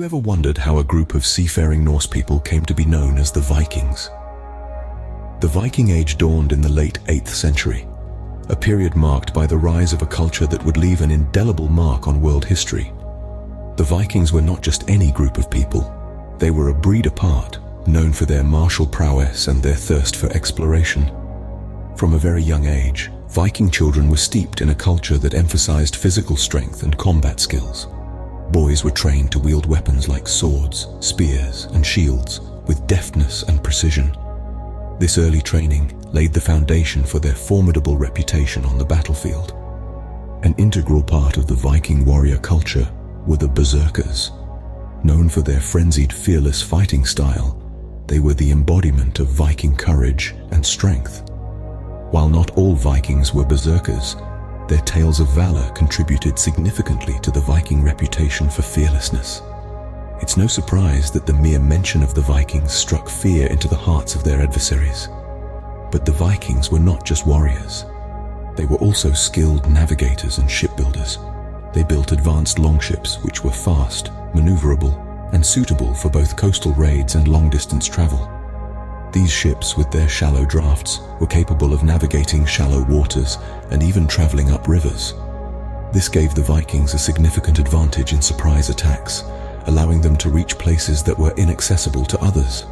ever wondered how a group of seafaring Norse people came to be known as the Vikings? The Viking Age dawned in the late 8th century, a period marked by the rise of a culture that would leave an indelible mark on world history. The Vikings were not just any group of people. They were a breed apart, known for their martial prowess and their thirst for exploration. From a very young age, Viking children were steeped in a culture that emphasized physical strength and combat skills. Boys were trained to wield weapons like swords, spears, and shields with deftness and precision. This early training laid the foundation for their formidable reputation on the battlefield. An integral part of the Viking warrior culture were the Berserkers. Known for their frenzied, fearless fighting style, they were the embodiment of Viking courage and strength. While not all Vikings were Berserkers, their tales of valor contributed significantly to the Viking reputation for fearlessness. It's no surprise that the mere mention of the Vikings struck fear into the hearts of their adversaries. But the Vikings were not just warriors. They were also skilled navigators and shipbuilders. They built advanced longships which were fast, maneuverable, and suitable for both coastal raids and long-distance travel. These ships, with their shallow drafts, were capable of navigating shallow waters and even traveling up rivers. This gave the Vikings a significant advantage in surprise attacks, allowing them to reach places that were inaccessible to others.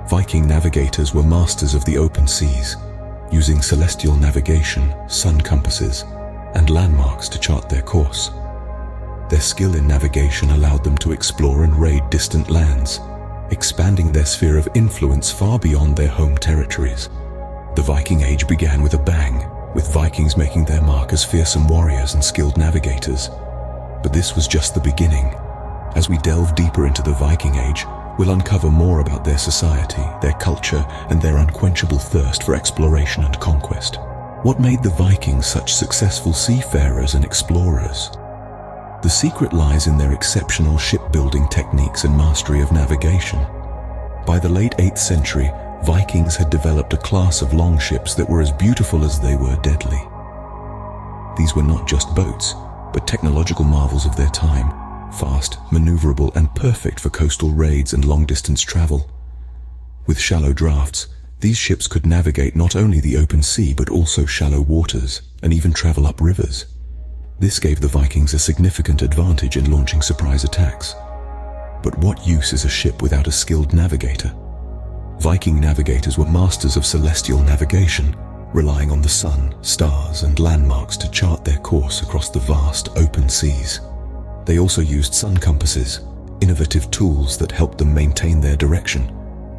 Viking navigators were masters of the open seas, using celestial navigation, sun compasses, and landmarks to chart their course. Their skill in navigation allowed them to explore and raid distant lands, expanding their sphere of influence far beyond their home territories. The Viking Age began with a bang, with Vikings making their mark as fearsome warriors and skilled navigators. But this was just the beginning. As we delve deeper into the Viking Age, we'll uncover more about their society, their culture, and their unquenchable thirst for exploration and conquest. What made the Vikings such successful seafarers and explorers? The secret lies in their exceptional shipbuilding techniques and mastery of navigation. By the late 8th century, Vikings had developed a class of longships that were as beautiful as they were deadly. These were not just boats, but technological marvels of their time, fast, maneuverable, and perfect for coastal raids and long-distance travel. With shallow drafts, these ships could navigate not only the open sea but also shallow waters, and even travel up rivers. This gave the Vikings a significant advantage in launching surprise attacks. But what use is a ship without a skilled navigator? Viking navigators were masters of celestial navigation, relying on the sun, stars, and landmarks to chart their course across the vast open seas. They also used sun compasses, innovative tools that helped them maintain their direction,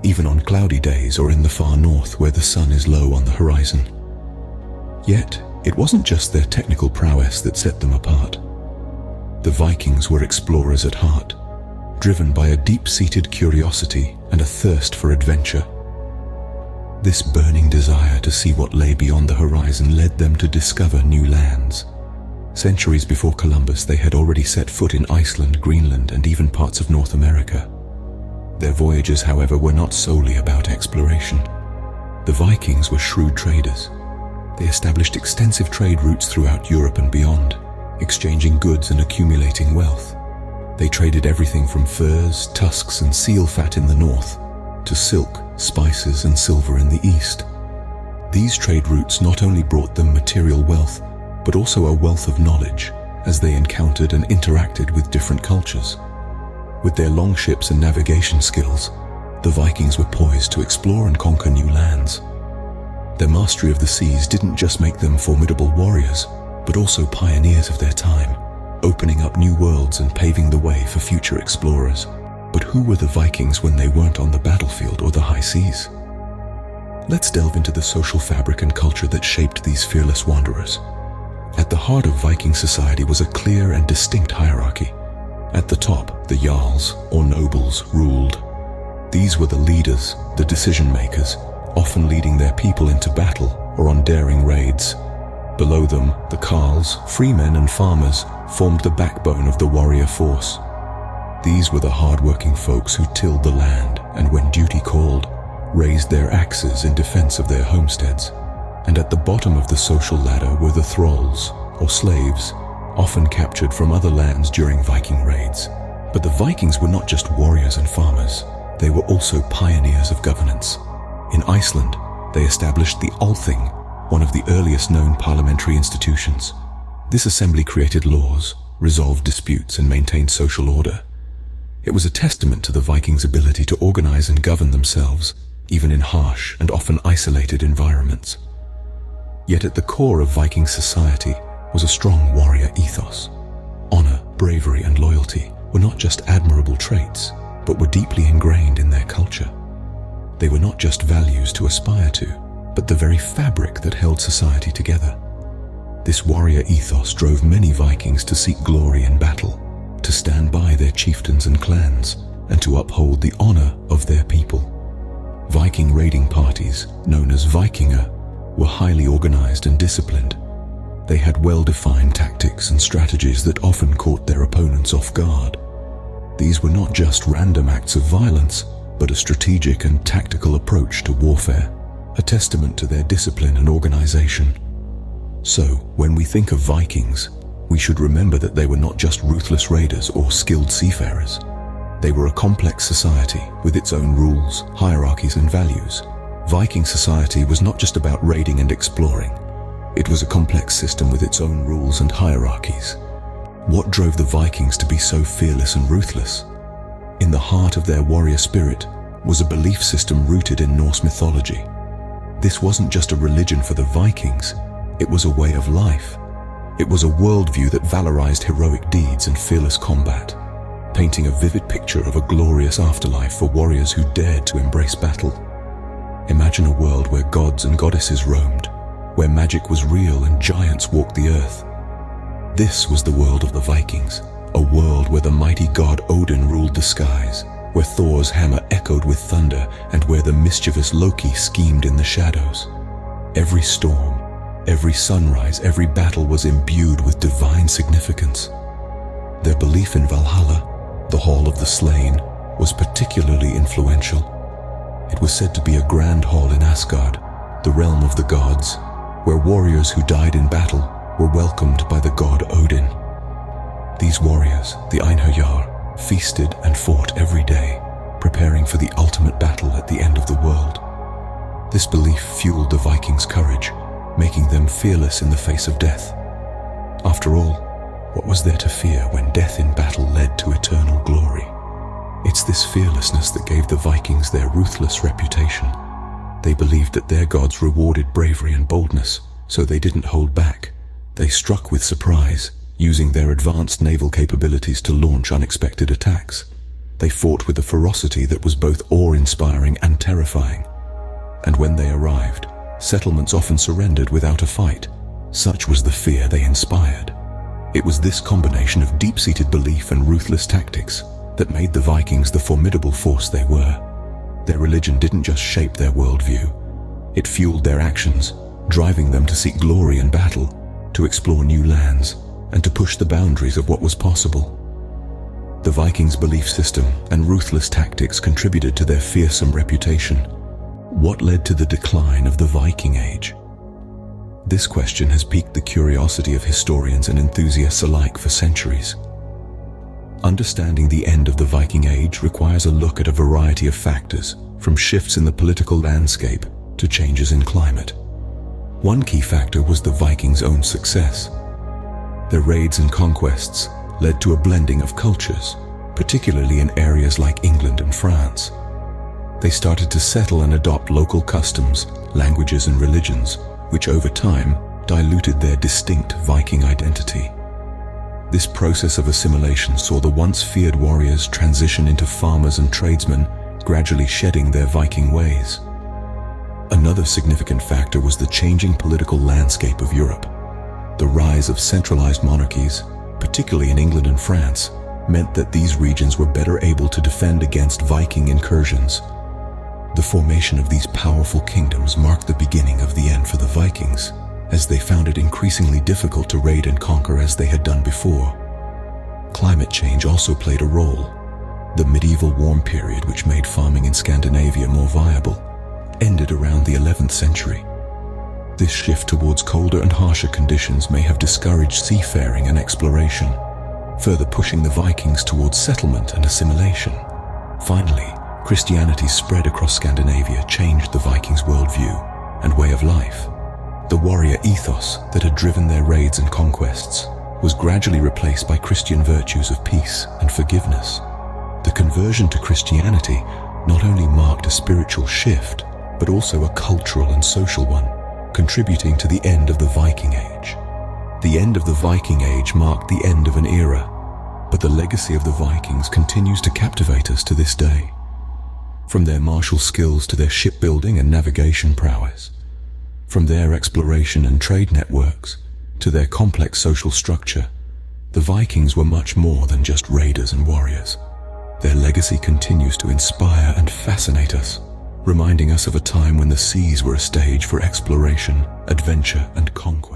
even on cloudy days or in the far north where the sun is low on the horizon. Yet, it wasn't just their technical prowess that set them apart. The Vikings were explorers at heart, driven by a deep-seated curiosity and a thirst for adventure. This burning desire to see what lay beyond the horizon led them to discover new lands. Centuries before Columbus, they had already set foot in Iceland, Greenland, and even parts of North America. Their voyages, however, were not solely about exploration. The Vikings were shrewd traders. They established extensive trade routes throughout Europe and beyond, exchanging goods and accumulating wealth. They traded everything from furs, tusks, and seal fat in the north, to silk, spices, and silver in the east. These trade routes not only brought them material wealth, but also a wealth of knowledge, as they encountered and interacted with different cultures. With their longships and navigation skills, the Vikings were poised to explore and conquer new lands. Their mastery of the seas didn't just make them formidable warriors, but also pioneers of their time, opening up new worlds and paving the way for future explorers. But who were the Vikings when they weren't on the battlefield or the high seas? Let's delve into the social fabric and culture that shaped these fearless wanderers. At the heart of Viking society was a clear and distinct hierarchy. At the top, the jarls, or nobles, ruled. These were the leaders, the decision-makers, often leading their people into battle or on daring raids. Below them, the carls, freemen, and farmers formed the backbone of the warrior force. These were the hard-working folks who tilled the land and, when duty called, raised their axes in defense of their homesteads. And at the bottom of the social ladder were the thralls, or slaves, often captured from other lands during Viking raids. But the Vikings were not just warriors and farmers. They were also pioneers of governance. In Iceland, they established the Althing, one of the earliest known parliamentary institutions. This assembly created laws, resolved disputes, and maintained social order. It was a testament to the Vikings' ability to organize and govern themselves, even in harsh and often isolated environments. Yet at the core of Viking society was a strong warrior ethos. Honor, bravery, and loyalty were not just admirable traits, but were deeply ingrained in their culture. They were not just values to aspire to, but the very fabric that held society together. This warrior ethos drove many Vikings to seek glory in battle, to stand by their chieftains and clans, and to uphold the honor of their people. Viking raiding parties, known as Vikinger, were highly organized and disciplined. They had well-defined tactics and strategies that often caught their opponents off guard. These were not just random acts of violence, but a strategic and tactical approach to warfare, a testament to their discipline and organization. So, when we think of Vikings, we should remember that they were not just ruthless raiders or skilled seafarers. They were a complex society with its own rules, hierarchies, and values. Viking society was not just about raiding and exploring. It was a complex system with its own rules and hierarchies. What drove the Vikings to be so fearless and ruthless? In the heart of their warrior spirit was a belief system rooted in Norse mythology. This wasn't just a religion for the Vikings, it was a way of life. It was a worldview that valorized heroic deeds and fearless combat, painting a vivid picture of a glorious afterlife for warriors who dared to embrace battle. Imagine a world where gods and goddesses roamed, where magic was real and giants walked the earth. This was the world of the Vikings, a world where the mighty god Odin ruled the skies, where Thor's hammer echoed with thunder, and where the mischievous Loki schemed in the shadows. Every storm, every sunrise, every battle was imbued with divine significance. Their belief in Valhalla, the Hall of the Slain, was particularly influential. It was said to be a grand hall in Asgard, the realm of the gods, where warriors who died in battle were welcomed by the god Odin. These warriors, the Einherjar, feasted and fought every day, preparing for the ultimate battle at the end of the world. This belief fueled the Vikings' courage, making them fearless in the face of death. After all, what was there to fear when death in battle led to eternal glory? It's this fearlessness that gave the Vikings their ruthless reputation. They believed that their gods rewarded bravery and boldness, so they didn't hold back. They struck with surprise, using their advanced naval capabilities to launch unexpected attacks. They fought with a ferocity that was both awe-inspiring and terrifying. And when they arrived, settlements often surrendered without a fight. Such was the fear they inspired. It was this combination of deep-seated belief and ruthless tactics that made the Vikings the formidable force they were. Their religion didn't just shape their worldview. It fueled their actions, driving them to seek glory in battle, to explore new lands, and to push the boundaries of what was possible. The Vikings' belief system and ruthless tactics contributed to their fearsome reputation. What led to the decline of the Viking Age? This question has piqued the curiosity of historians and enthusiasts alike for centuries. Understanding the end of the Viking Age requires a look at a variety of factors, from shifts in the political landscape to changes in climate. One key factor was the Vikings' own success. Their raids and conquests led to a blending of cultures, particularly in areas like England and France. They started to settle and adopt local customs, languages, and religions, which over time diluted their distinct Viking identity. This process of assimilation saw the once feared warriors transition into farmers and tradesmen, gradually shedding their Viking ways. Another significant factor was the changing political landscape of Europe. The rise of centralized monarchies, particularly in England and France, meant that these regions were better able to defend against Viking incursions. The formation of these powerful kingdoms marked the beginning of the end for the Vikings, as they found it increasingly difficult to raid and conquer as they had done before. Climate change also played a role. The medieval warm period, which made farming in Scandinavia more viable, ended around the 11th century. This shift towards colder and harsher conditions may have discouraged seafaring and exploration. further pushing the Vikings towards settlement and assimilation. Finally, Christianity spread across Scandinavia changed the Vikings' worldview and way of life. The warrior ethos that had driven their raids and conquests was gradually replaced by Christian virtues of peace and forgiveness. The conversion to Christianity not only marked a spiritual shift, but also a cultural and social one, contributing to the end of the Viking Age. The end of the Viking Age marked the end of an era, but the legacy of the Vikings continues to captivate us to this day. From their martial skills to their shipbuilding and navigation prowess, from their exploration and trade networks to their complex social structure, the Vikings were much more than just raiders and warriors. Their legacy continues to inspire and fascinate us, reminding us of a time when the seas were a stage for exploration, adventure, and conquest.